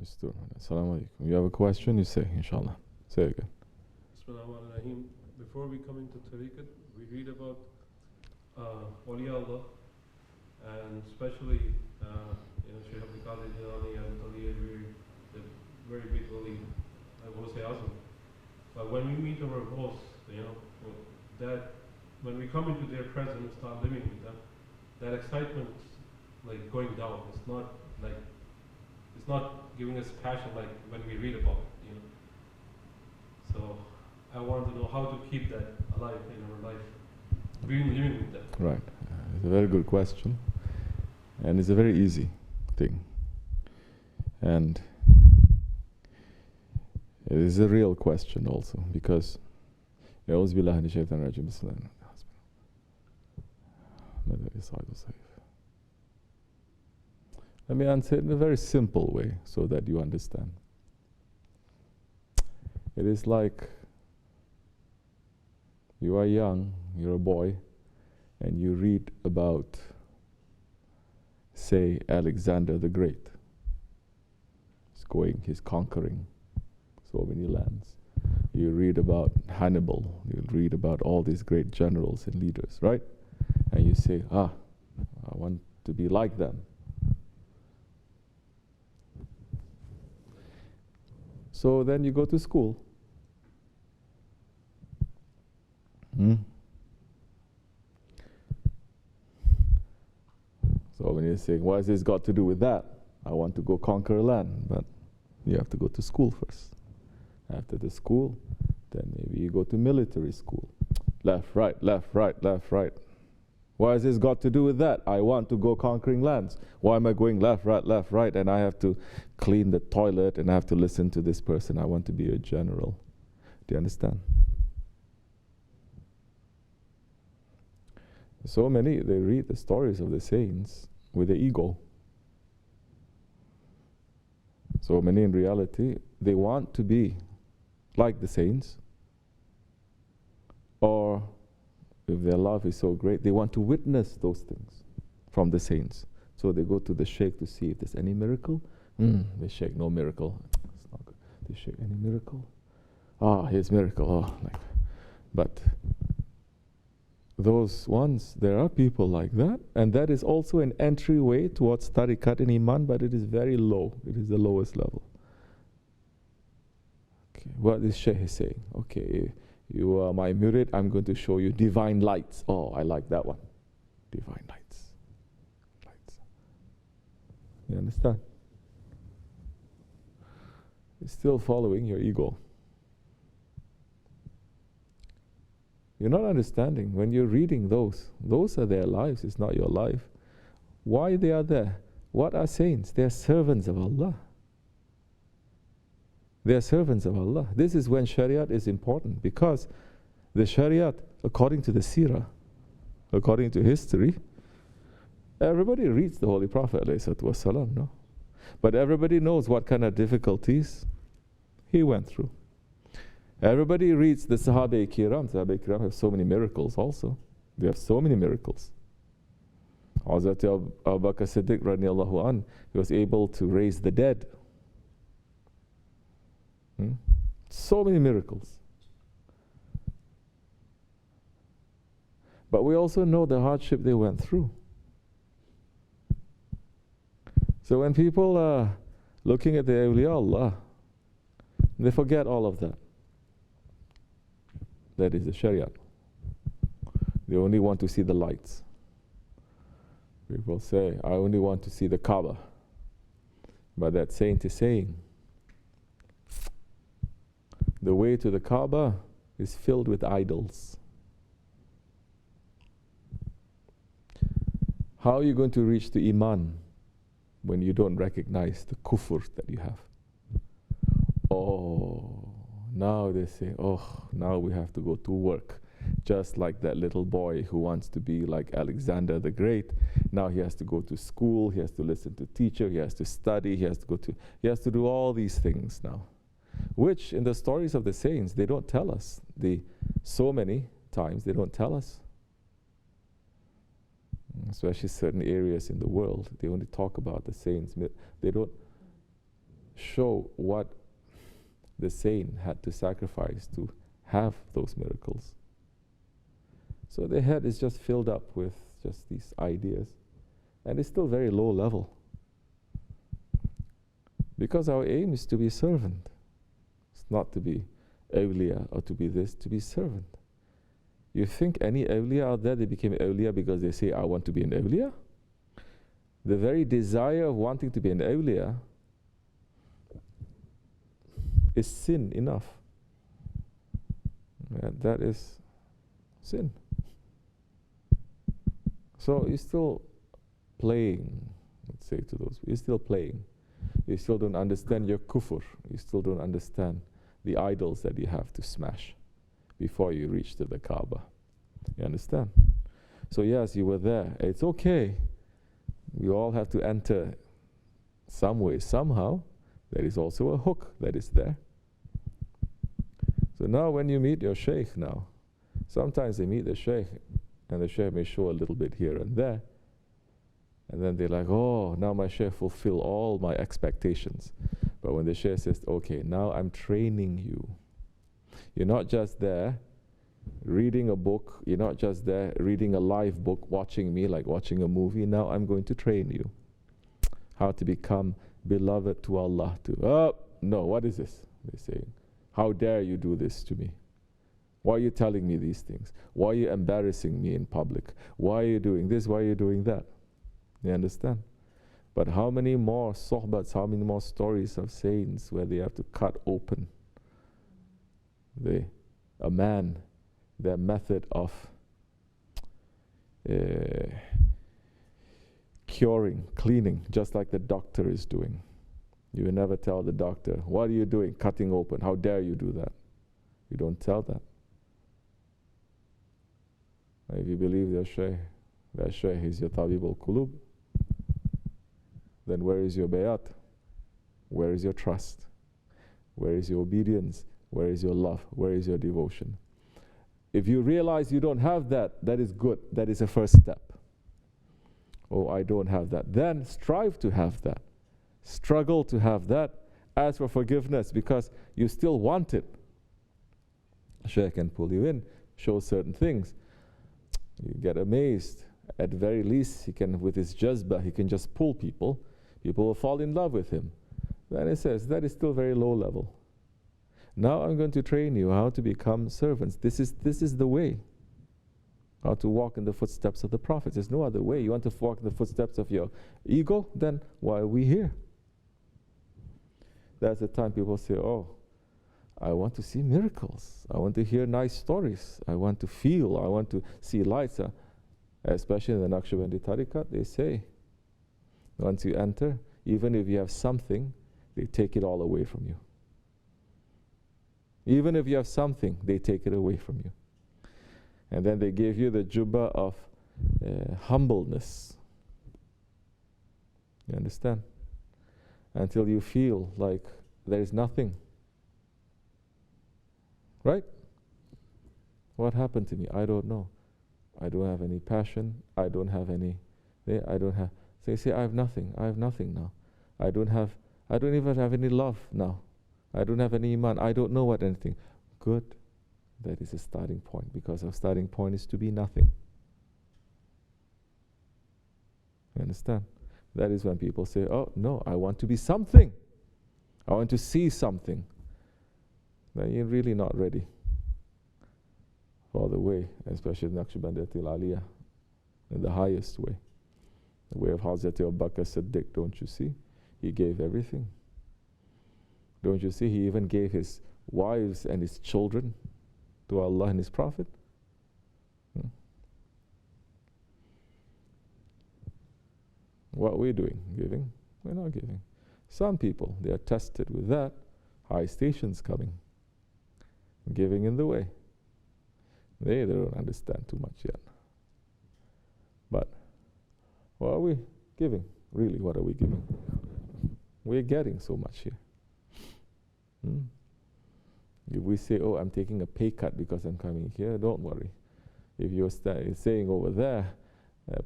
Understood. Assalamu alaikum. You have a question? You say, inshallah. Say again. Bismillahirrahmanirrahim. Before we come into tariqat, we read about Awliyah Allah, and especially Shaykh Abdulkerim and Awliyah, the very big wali, U.S.A. But when we meet our boss, that when we come into their presence, start living with them, that excitement like going down. It's not giving us passion like when we read about it, So I want to know how to keep that alive in our life, living with that. Right. It's a very good question. And it's a very easy thing. And it is a real question also, because SahibulSaif. Let me answer it in a very simple way so that you understand. It is like you are young, you're a boy, and you read about, say, Alexander the Great. He's conquering so many lands. You read about Hannibal, you read about all these great generals and leaders, right? And you say, I want to be like them. So then you go to school. So when you're saying, what has this got to do with that? I want to go conquer a land, but you have to go to school first. After the school, then maybe you go to military school. Left, right, left, right, left, right. What has this got to do with that? I want to go conquering lands. Why am I going left, right, and I have to clean the toilet and I have to listen to this person? I want to be a general. Do you understand? So many, they read the stories of the saints with the ego. So many in reality, they want to be like the saints, or if their love is so great, they want to witness those things from the saints. So they go to the Sheykh to see if there's any miracle. The Sheykh, no miracle. It's not good. The Sheykh, any miracle? Here's miracle. But those ones, there are people like that, and that is also an entryway towards tariqat and Iman, but it is very low. It is the lowest level. Okay, what is Shaykh saying? Okay, you are my murid, I'm going to show you divine lights. I like that one. Divine lights. You understand? You're still following your ego. You're not understanding. When you're reading those are their lives, it's not your life. Why they are there? What are saints? They are servants of Allah. They are servants of Allah. This is when Shariat is important, because the Shariat, according to the Seerah, according to history, everybody reads the Holy Prophet ﷺ, no? But everybody knows what kind of difficulties he went through. Everybody reads the Sahabe-i-Kiram. Sahabe-i-Kiram have so many miracles also. They have so many miracles. Hazrat Abubakar Siddiq radiallahu anh, he was able to raise the dead. So many miracles. But we also know the hardship they went through. So when people are looking at the Awliyah Allah, they forget all of that. That is the Shariat. They only want to see the lights. People say, I only want to see the Kaaba. But that saint is saying, the way to the Kaaba is filled with idols. How are you going to reach the Iman when you don't recognize the kufr that you have? Now they say, now we have to go to work. Just like that little boy who wants to be like Alexander the Great. Now he has to go to school, he has to listen to teacher, he has to study, he has to do all these things now. Which in the stories of the saints, they don't tell us. So many times they don't tell us. Especially certain areas in the world, they only talk about the saints. They don't. show what the saint had to sacrifice to have those miracles. So their head is just filled up with just these ideas, and it's still very low level. Because our aim is to be servant. It's not to be awliya or to be this, to be servant. You think any awliya out there, they became awliya because they say, I want to be an awliya? The very desire of wanting to be an awliya is sin enough. And that is sin. So you're still playing, let's say to those, you're still playing. You still don't understand your kufr. You still don't understand the idols that you have to smash before you reach to the Kaaba. You understand? So yes, you were there. It's okay. We all have to enter some way, somehow. There is also a hook that is there. So now when you meet your Shaykh now, sometimes they meet the Shaykh, and the Shaykh may show a little bit here and there. And then they're like, oh, now my Shaykh fulfill all my expectations. But when the Shaykh says, okay, now I'm training you. You're not just there reading a book. You're not just there reading a live book, watching me like watching a movie. Now I'm going to train you how to become beloved to Allah. Oh, no, what is this? They're saying, how dare you do this to me? Why are you telling me these things? Why are you embarrassing me in public? Why are you doing this? Why are you doing that? You understand? But how many more sohbats, how many more stories of saints where they have to cut open a man, their method of curing, cleaning, just like the doctor is doing. You will never tell the doctor, what are you doing, cutting open? How dare you do that? You don't tell that. If you believe that Shaykh is your tabib al-qulub, then where is your bayat? Where is your trust? Where is your obedience? Where is your love? Where is your devotion? If you realize you don't have that, that is good. That is a first step. Oh, I don't have that. Then strive to have that. Struggle to have that. Ask for forgiveness because you still want it. Shaykh can pull you in, show certain things. You get amazed. At the very least, he can, with his jazbah, he can just pull people. People will fall in love with him. Then he says, that is still very low level. Now I'm going to train you how to become servants. This is the way. How to walk in the footsteps of the prophets. There's no other way. You want to walk in the footsteps of your ego? Then why are we here? That's the time people say, oh, I want to see miracles. I want to hear nice stories. I want to feel. I want to see lights. Especially in the Nakshibendi tariqat, they say, once you enter, even if you have something, they take it all away from you. Even if you have something, they take it away from you. And then they give you the jubba of humbleness. You understand? Until you feel like there is nothing. Right? What happened to me? I don't know. I don't have any passion. I don't have any. I don't have. So you say, I have nothing. I have nothing now. I don't even have any love now. I don't have any Iman. I don't know what anything. Good. That is a starting point, because our starting point is to be nothing. You understand? That is when people say, oh, no, I want to be something. I want to see something. Then you're really not ready for the way, especially Nakshibendi Awliyah, in the highest way. The way of Hazrat Abubakar Siddiq, don't you see? He gave everything. Don't you see? He even gave his wives and his children to Allah and His Prophet. What are we doing? Giving? We're not giving. Some people, they are tested with that. High stations coming. Giving in the way. They don't understand too much yet. But what are we giving? Really, what are we giving? We're getting so much here. If we say, oh, I'm taking a pay cut because I'm coming here, don't worry. If you're saying over there,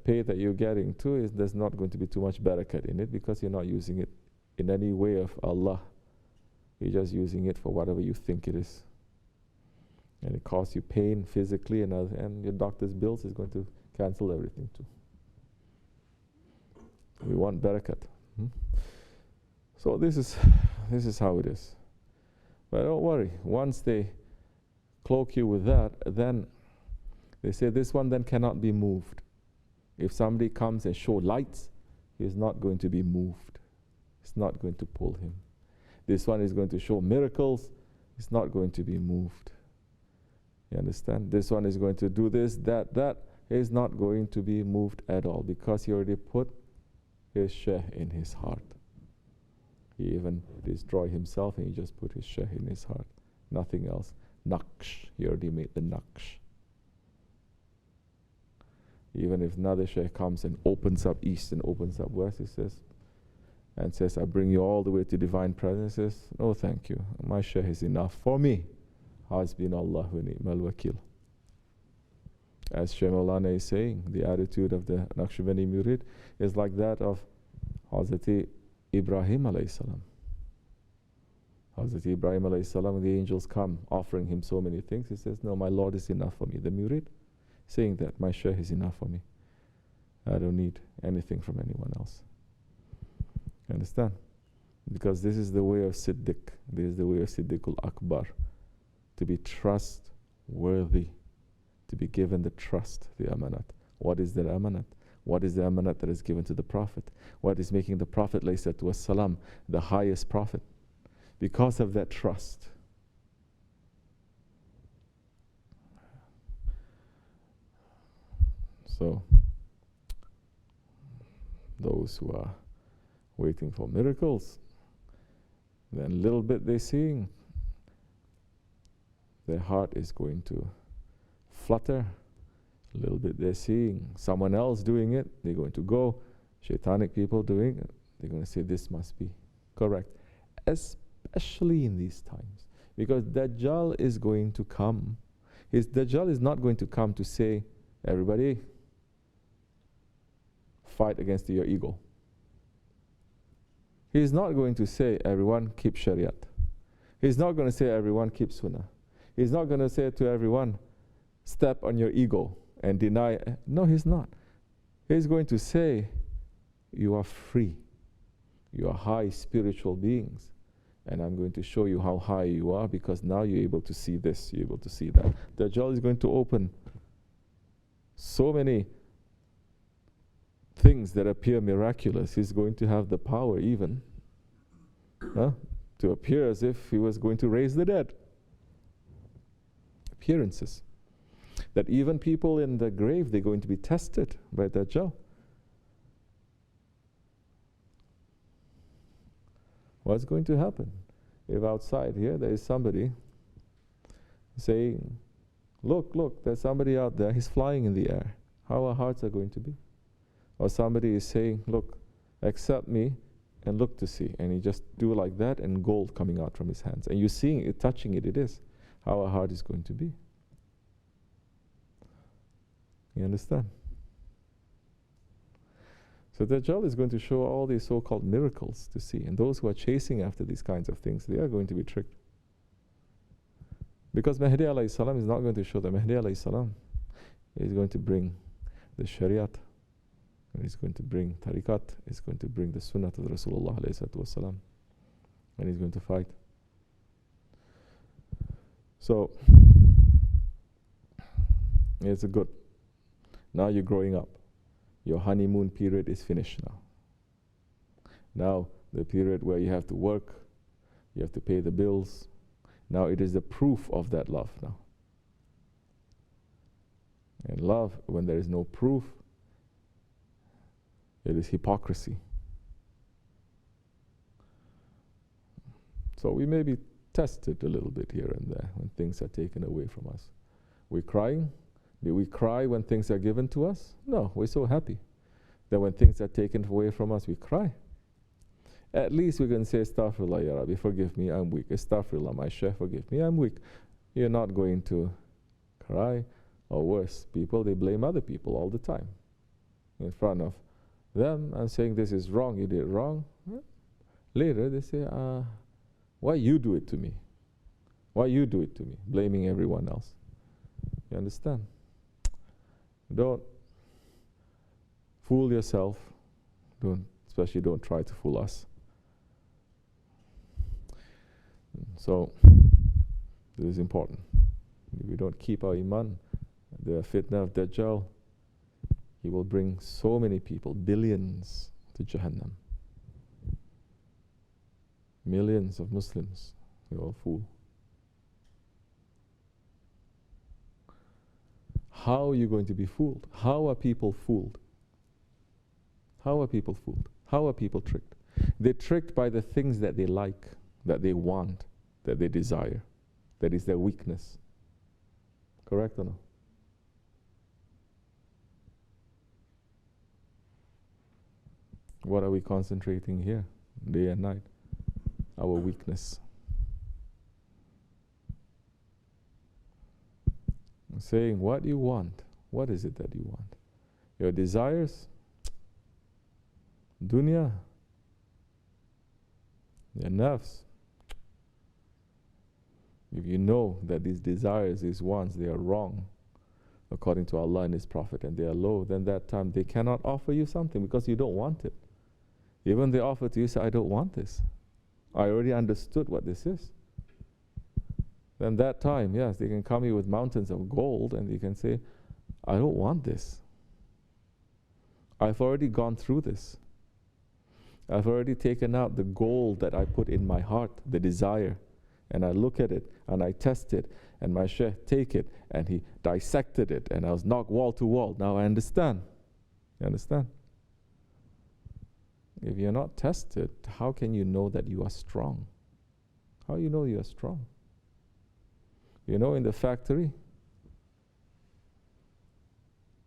pay that you're getting too, there's not going to be too much barakat in it because you're not using it in any way of Allah. You're just using it for whatever you think it is. And it causes you pain physically, and your doctor's bills is going to cancel everything too. We want barakat. So this is how it is. But don't worry, once they cloak you with that, then they say this one then cannot be moved. If somebody comes and show lights, he's not going to be moved. It's not going to pull him. This one is going to show miracles, it's not going to be moved. You understand? This one is going to do this, that is not going to be moved at all, because he already put his Shaykh in his heart. He even destroyed himself and he just put his Shaykh in his heart. Nothing else. Naqsh. He already made the naqsh. Even if another Shaykh comes and opens up east and opens up west, he says, I bring you all the way to divine presence. He says, no, thank you. My Shaykh is enough for me. Hasbunallahu wa ni'mal wakil. As Shaykh Maulana is saying, the attitude of the Nakshibendi Murid is like that of Hazrat Ibrahim alayhi salam. Hazrat Ibrahim alayhi salam, the angels come offering him so many things. He says, no, my Lord is enough for me. The Murid saying that, my Shaykh is enough for me. I don't need anything from anyone else. You understand? Because this is the way of Siddiq. This is the way of Siddiqul Akbar. To be trustworthy. To be given the trust, the amanat. What is the amanat? What is the amanat that is given to the Prophet? What is making the Prophet ﷺ the highest prophet? Because of that trust. So, those who are waiting for miracles, then little bit they're seeing, their heart is going to flutter. A little bit they're seeing someone else doing it, they're going to go. Shaitanic people doing it, they're going to say this must be correct. Especially in these times. Because Dajjal is going to come. Dajjal is not going to come to say, everybody, fight against your ego. He's not going to say, everyone, keep Shariat. He's not going to say, everyone, keep Sunnah. He's not going to say to everyone, step on your ego and deny. No, he's not. He's going to say, you are free. You are high spiritual beings. And I'm going to show you how high you are, because now you're able to see this, you're able to see that. Dajjal is going to open so many things that appear miraculous. He's going to have the power even to appear as if he was going to raise the dead. Appearances. That even people in the grave, they're going to be tested by Dajjal. What's going to happen if outside here there is somebody saying, look, there's somebody out there, he's flying in the air. How our hearts are going to be? Or somebody is saying, look, accept me and look to see. And he just do like that and gold coming out from his hands. And you're seeing it, touching it, it is. How our heart is going to be. You understand? So Dajjal is going to show all these so-called miracles to see. And those who are chasing after these kinds of things, they are going to be tricked. Because Mahdi alayhi salam is not going to show them. Mahdi alayhi salam is going to bring the Shariat. And he's going to bring tariqat. He's going to bring the sunnah of Rasulullah alayhi wasalam. And he's going to fight. So, it's a good. Now you're growing up. Your honeymoon period is finished now. Now, the period where you have to work, you have to pay the bills. Now it is the proof of that love now. And love, when there is no proof, it is hypocrisy. So we may be tested a little bit here and there when things are taken away from us. We're crying. Do we cry when things are given to us? No, we're so happy that when things are taken away from us, we cry. At least we can say, Astaghfirullah, Ya Rabbi, forgive me, I'm weak. Astaghfirullah, my Shaykh, forgive me, I'm weak. You're not going to cry. Or worse, people, they blame other people all the time in front of them and saying this is wrong, you did it wrong. Later they say, why you do it to me? Why you do it to me? Blaming everyone else. You understand? Don't fool yourself. Especially don't try to fool us. So, this is important. If we don't keep our Iman, the fitna of Dajjal, he will bring so many people, billions, to Jahannam. Millions of Muslims, they will fool. How are you going to be fooled? How are people fooled? How are people fooled? How are people tricked? They're tricked by the things that they like, that they want, that they desire. That is their weakness. Correct or no? What are we concentrating here, day and night? Our weakness. Saying what you want. What is it that you want? Your desires? Dunya? Your nafs? If you know that these desires, these wants, they are wrong according to Allah and His Prophet, and they are low, then that time they cannot offer you something because you don't want it. Even they offer to you, say, I don't want this. I already understood what this is. Then that time, yes, they can come here with mountains of gold and they can say, I don't want this. I've already gone through this. I've already taken out the gold that I put in my heart, the desire. And I look at it and I test it, and my Shaykh take it and he dissected it, and I was knocked wall to wall. Now I understand. You understand? If you're not tested, how can you know that you are strong? How you know you are strong? You know, in the factory,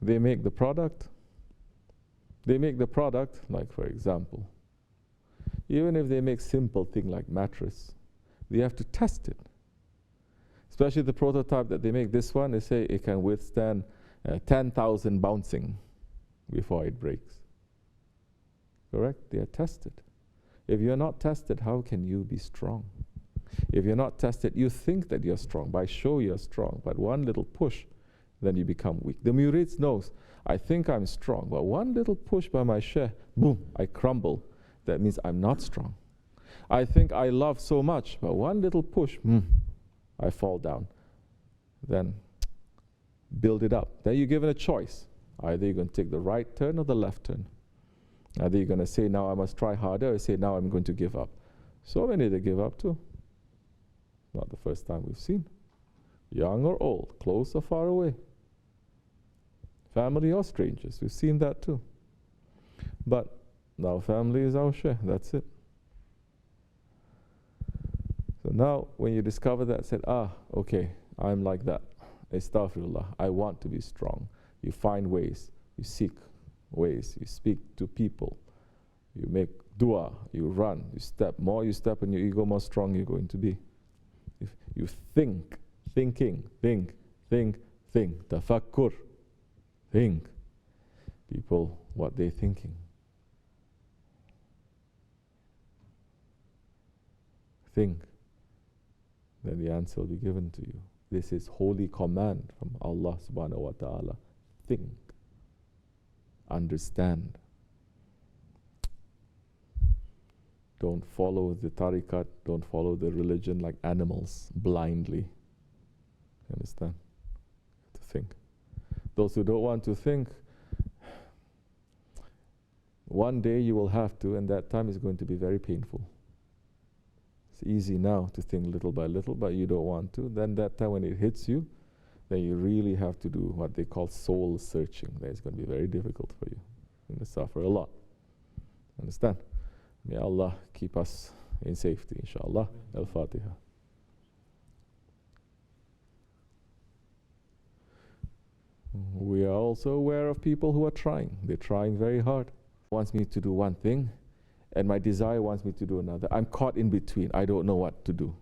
they make the product. They make the product, like for example, even if they make simple thing like mattress, they have to test it. Especially the prototype that they make, this one, they say it can withstand 10,000 bouncing before it breaks. Correct? They are tested. If you're not tested, how can you be strong? If you're not tested, you think that you're strong. By show you're strong, but one little push, then you become weak. The murid knows, I think I'm strong, but one little push by my Shaykh, boom, I crumble. That means I'm not strong. I think I love so much, but one little push, I fall down. Then build it up. Then you're given a choice. Either you're going to take the right turn or the left turn. Either you're going to say, now I must try harder, or say, now I'm going to give up. So many they give up too. Not the first time we've seen. Young or old, close or far away. Family or strangers, we've seen that too. But now family is our Shaykh, that's it. So now when you discover that, said, okay, I'm like that. Astaghfirullah, I want to be strong. You find ways, you seek ways, you speak to people, you make dua, you run, you step. More you step in your ego, more strong you're going to be. If you think, tafakkur, think. People, what they're thinking. Think. Then the answer will be given to you. This is holy command from Allah subhanahu wa ta'ala. Think. Understand. Don't follow the tariqat, don't follow the religion like animals, blindly. You understand? You have to think. Those who don't want to think, one day you will have to, and that time is going to be very painful. It's easy now to think little by little, but you don't want to. Then that time when it hits you, then you really have to do what they call soul searching. That is going to be very difficult for you. You're going to suffer a lot. Understand? May Allah keep us in safety, inshallah. Al-Fatiha. We are also aware of people who are trying. They're trying very hard. Wants me to do one thing, and my desire wants me to do another. I'm caught in between. I don't know what to do.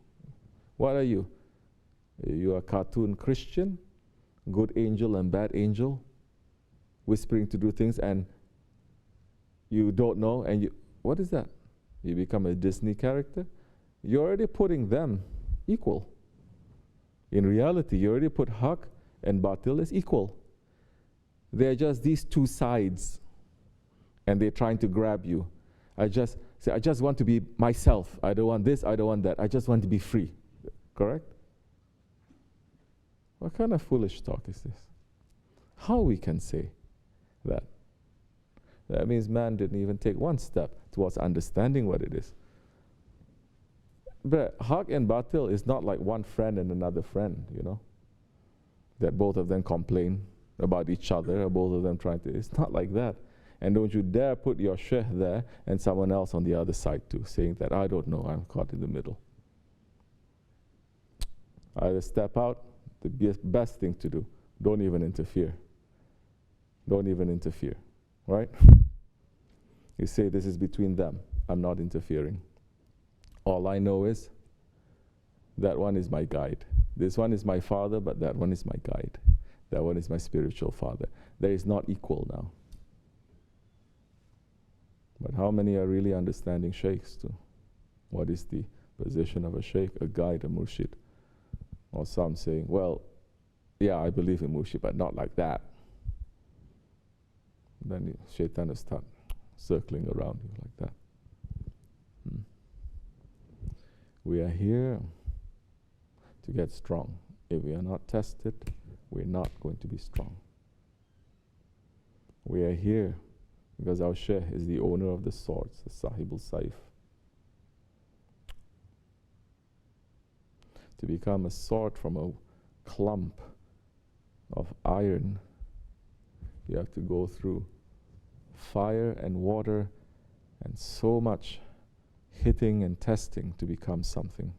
What are you? You are a cartoon Christian, good angel and bad angel, whispering to do things, and you don't know, and you, what is that? you become a Disney character, you're already putting them equal. In reality, you already put haq and batil as equal. They're just these two sides, and they're trying to grab you. I just want to be myself. I don't want this, I don't want that. I just want to be free. Correct? What kind of foolish talk is this? How we can say that? That means man didn't even take one step towards understanding what it is. But haq and batil is not like one friend and another friend, you know, that both of them complain about each other, or both of them trying to. It's not like that. And don't you dare put your sheikh there and someone else on the other side too, saying that I don't know, I'm caught in the middle. Either step out, the best thing to do. Don't even interfere. Don't even interfere, right? You say this is between them. I'm not interfering. All I know is that one is my guide. This one is my father, but that one is my guide. That one is my spiritual father. There is not equal now. But how many are really understanding sheikhs too? What is the position of a sheikh, a guide, a murshid? Or some saying, well, yeah, I believe in murshid, but not like that. Then shaitan will start circling around you like that. We are here to get strong. If we are not tested, we're not going to be strong. We are here because our Shaykh is the owner of the swords, the SahibulSaif. To become a sword from a clump of iron, you have to go through fire and water and so much hitting and testing to become something.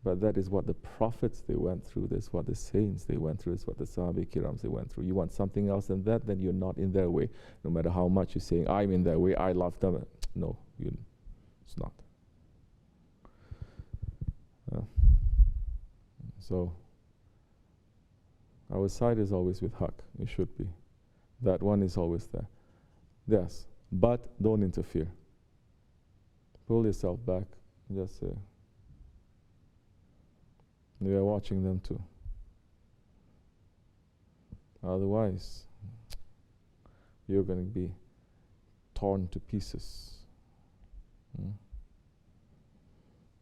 But that is what the prophets they went through, that's what the saints they went through, that's what the Sahabi-Kirams they went through. You want something else than that, then you're not in their way. No matter how much you're saying, I'm in their way, I love them. No, it's not. So, our side is always with haq, it should be. That one is always there. Yes, but don't interfere. Pull yourself back, just say, we are watching them too. Otherwise, you're going to be torn to pieces.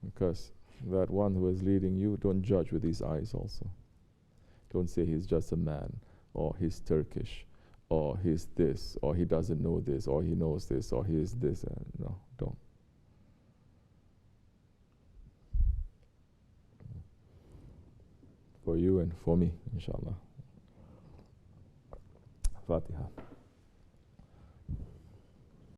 Because that one who is leading you, don't judge with his eyes also. Don't say he's just a man, or he's Turkish, or he's this, or he doesn't know this, or he knows this, or he is this. No, don't. For you and for me, inshallah. Fatiha.